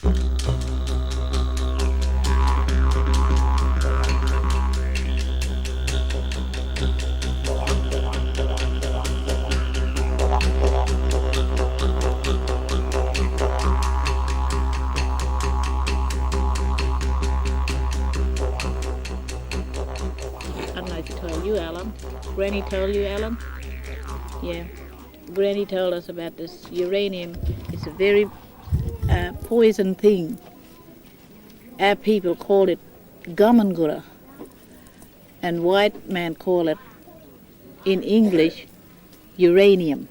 Granny told you, Alan? Yeah. Granny told us about this uranium. It's a very poison thing. Our people call it gumangura, and white man call it, in English, uranium.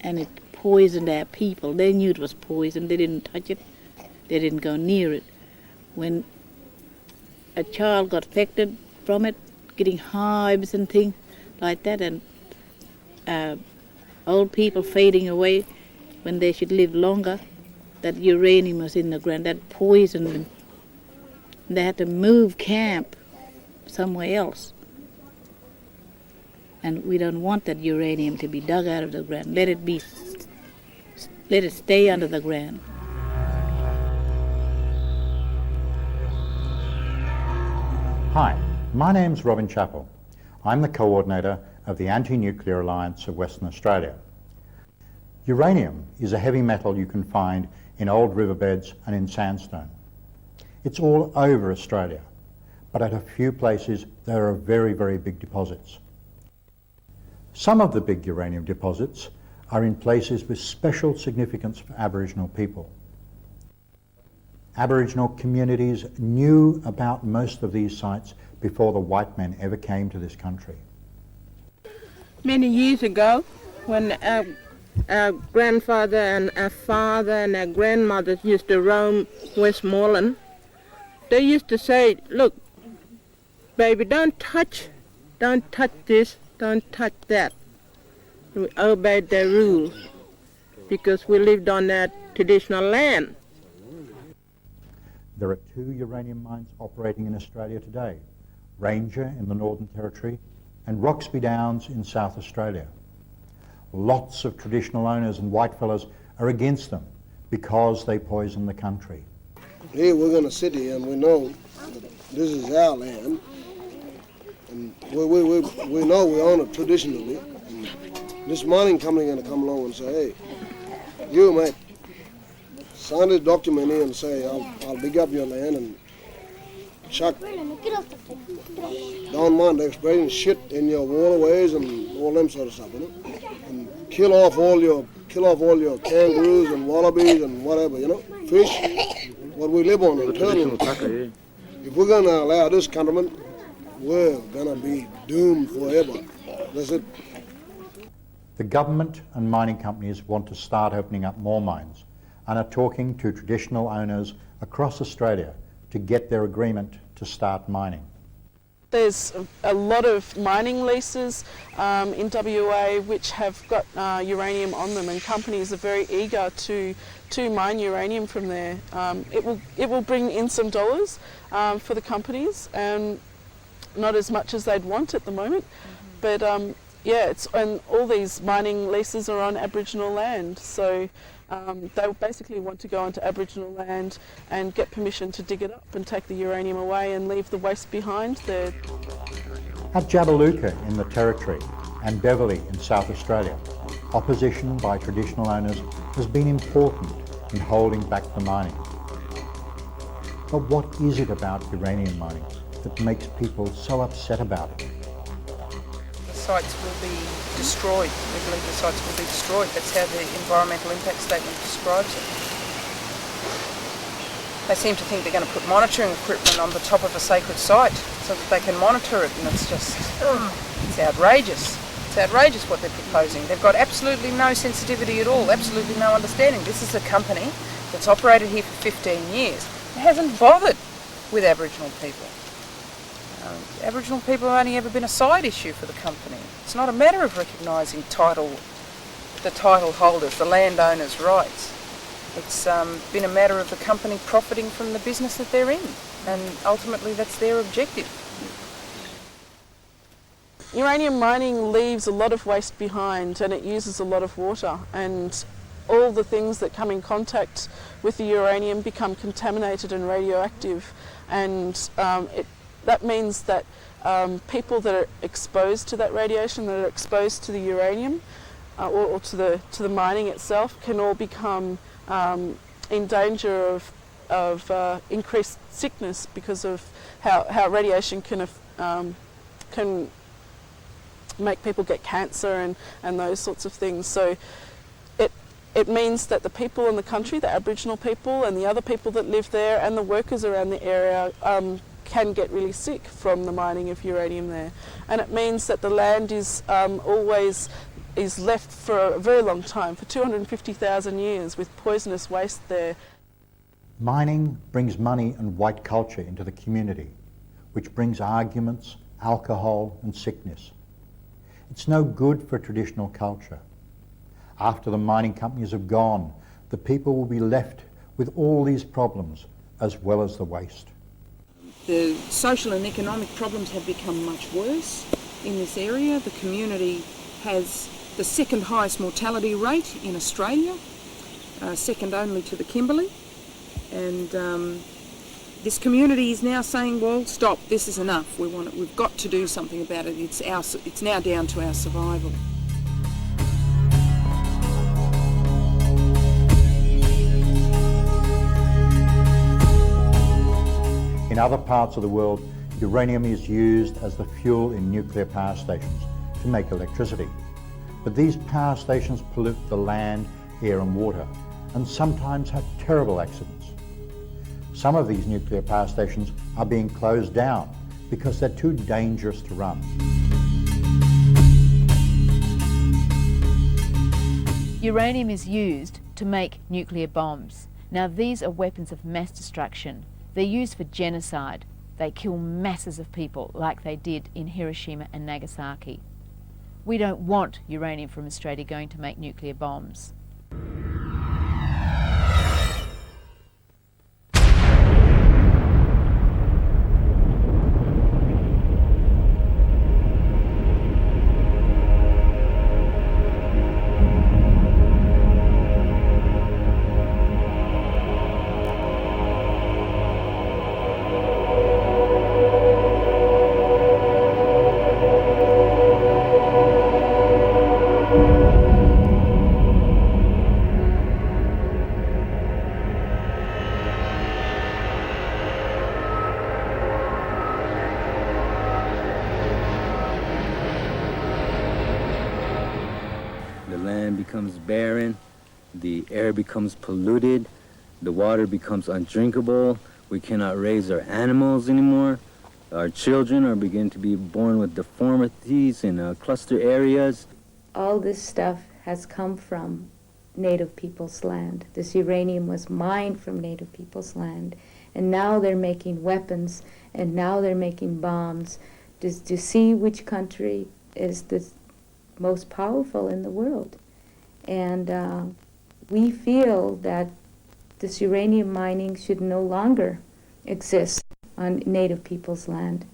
And it poisoned our people. They knew it was poison. They didn't touch it. They didn't go near it. When a child got affected from it, getting hives and things like that, and old people fading away when they should live longer, that uranium was in the ground, that poisoned them. They had to move camp somewhere else. And we don't want that uranium to be dug out of the ground. Let it stay under the ground. Hi, my name's Robin Chappell. I'm the coordinator of the Anti-Nuclear Alliance of Western Australia. Uranium is a heavy metal you can find in old riverbeds and in sandstone. It's all over Australia, but at a few places there are very, very big deposits. Some of the big uranium deposits are in places with special significance for Aboriginal people. Aboriginal communities knew about most of these sites before the white men ever came to this country. Many years ago, when our grandfather and our father and our grandmothers used to roam Westmoreland, they used to say, look, baby, don't touch this, don't touch that. We obeyed their rules because we lived on that traditional land. There are 2 uranium mines operating in Australia today, Ranger in the Northern Territory and Roxby Downs in South Australia. Lots of traditional owners and whitefellas are against them because they poison the country. Here we're going to sit here and we know that this is our land, and we know we own it traditionally. And this mining company going to come along and say, hey, you mate, sign this document here and say I'll dig up your land and chuck, don't mind the expression, shit in your waterways and all them sort of stuff, you know? And kill off all your kangaroos and wallabies and whatever, you know, fish, what we live on, and turtles. If we're going to allow this, countrymen, we're going to be doomed forever. That's it. The government and mining companies want to start opening up more mines and are talking to traditional owners across Australia to get their agreement to start mining. There's a lot of mining leases in WA which have got uranium on them, and companies are very eager to mine uranium from there. It will bring in some dollars for the companies, and not as much as they'd want at the moment, but yeah, and all these mining leases are on Aboriginal land, so they basically want to go onto Aboriginal land and get permission to dig it up and take the uranium away and leave the waste behind there. At Jabiluka in the Territory and Beverley in South Australia, opposition by traditional owners has been important in holding back the mining. But what is it about uranium mining that makes people so upset about it? Sites will be destroyed. We believe the sites will be destroyed. That's how the environmental impact statement describes it. They seem to think they're going to put monitoring equipment on the top of a sacred site so that they can monitor it, and it's just, it's outrageous. It's outrageous what they're proposing. They've got absolutely no sensitivity at all, absolutely no understanding. This is a company that's operated here for 15 years. It hasn't bothered with Aboriginal people. Aboriginal people have only ever been a side issue for the company. It's not a matter of recognising the title holders, the landowners' rights. It's been a matter of the company profiting from the business that they're in, and ultimately that's their objective. Uranium mining leaves a lot of waste behind, and it uses a lot of water, and all the things that come in contact with the uranium become contaminated and radioactive, and that means that people that are exposed to that radiation, that are exposed to the uranium or to the mining itself, can all become in danger of increased sickness because of how radiation can make people get cancer and those sorts of things. So it means that the people in the country, the Aboriginal people and the other people that live there and the workers around the area can get really sick from the mining of uranium there. And it means that the land is always left for a very long time, for 250,000 years, with poisonous waste there. Mining brings money and white culture into the community, which brings arguments, alcohol and sickness. It's no good for traditional culture. After the mining companies have gone, the people will be left with all these problems as well as the waste. The social and economic problems have become much worse in this area. The community has the second highest mortality rate in Australia, second only to the Kimberley. And this community is now saying, well, stop, this is enough. We've got to do something about it. It's now down to our survival. In other parts of the world, uranium is used as the fuel in nuclear power stations to make electricity. But these power stations pollute the land, air and water, and sometimes have terrible accidents. Some of these nuclear power stations are being closed down because they're too dangerous to run. Uranium is used to make nuclear bombs. Now these are weapons of mass destruction. They're used for genocide. They kill masses of people like they did in Hiroshima and Nagasaki. We don't want uranium from Australia going to make nuclear bombs. Becomes barren, the air becomes polluted, the water becomes undrinkable, we cannot raise our animals anymore, our children are beginning to be born with deformities in cluster areas. All this stuff has come from Native people's land. This uranium was mined from Native people's land, and now they're making weapons, and now they're making bombs to see which country is the most powerful in the world. And we feel that this uranium mining should no longer exist on Native people's land.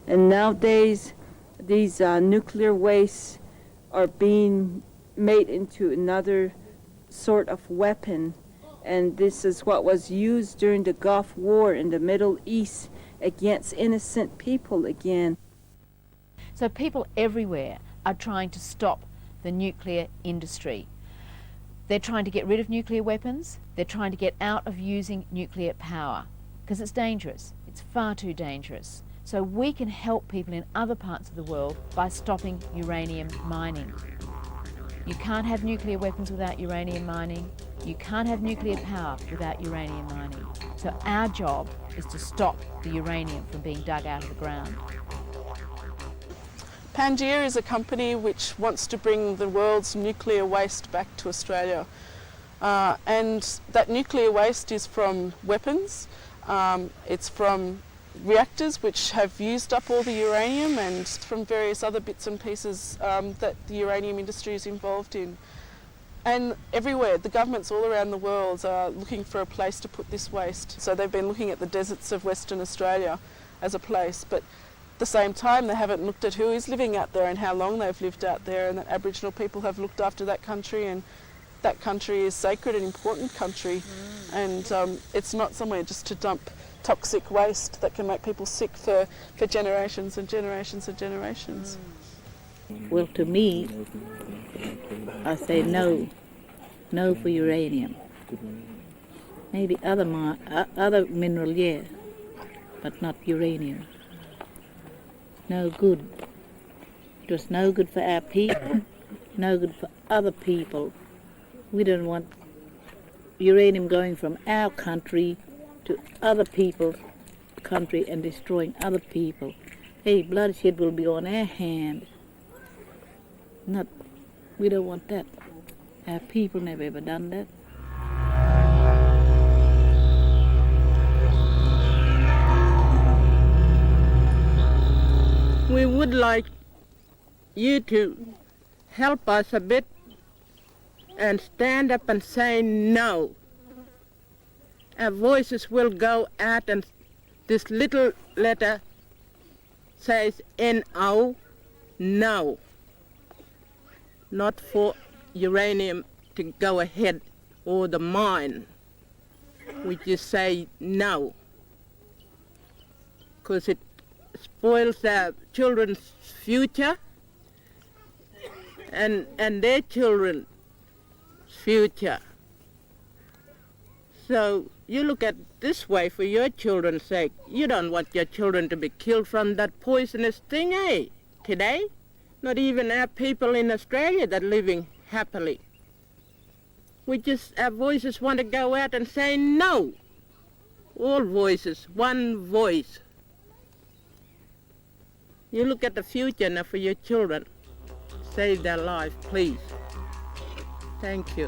And nowadays, these nuclear wastes are being made into another sort of weapon. And this is what was used during the Gulf War in the Middle East against innocent people again. So people everywhere are trying to stop the nuclear industry. They're trying to get rid of nuclear weapons. They're trying to get out of using nuclear power because it's dangerous. It's far too dangerous. So we can help people in other parts of the world by stopping uranium mining. You can't have nuclear weapons without uranium mining. You can't have nuclear power without uranium mining. So our job is to stop the uranium from being dug out of the ground. Pangaea is a company which wants to bring the world's nuclear waste back to Australia. And that nuclear waste is from weapons, it's from reactors which have used up all the uranium, and from various other bits and pieces that the uranium industry is involved in. And everywhere, the governments all around the world are looking for a place to put this waste. So they've been looking at the deserts of Western Australia as a place, but at the same time they haven't looked at who is living out there and how long they've lived out there, and that Aboriginal people have looked after that country and that country is sacred and important country, and it's not somewhere just to dump toxic waste that can make people sick for generations and generations and generations. Well, to me, I say no. No for uranium. Maybe other mineral, yeah, but not uranium. No good. It was no good for our people, no good for other people. We don't want uranium going from our country to other people's country and destroying other people. Hey, bloodshed will be on our hand. We don't want that. Our people never ever done that. We would like you to help us a bit and stand up and say no. Our voices will go out, and this little letter says N-O, no. Not for uranium to go ahead or the mine. We just say no, because it spoils our children's future and their children's future. So you look at this way for your children's sake. You don't want your children to be killed from that poisonous thing, eh? Today? Not even our people in Australia that are living happily. Our voices want to go out and say no. All voices, one voice. You look at the future now for your children. Save their life, please. Thank you.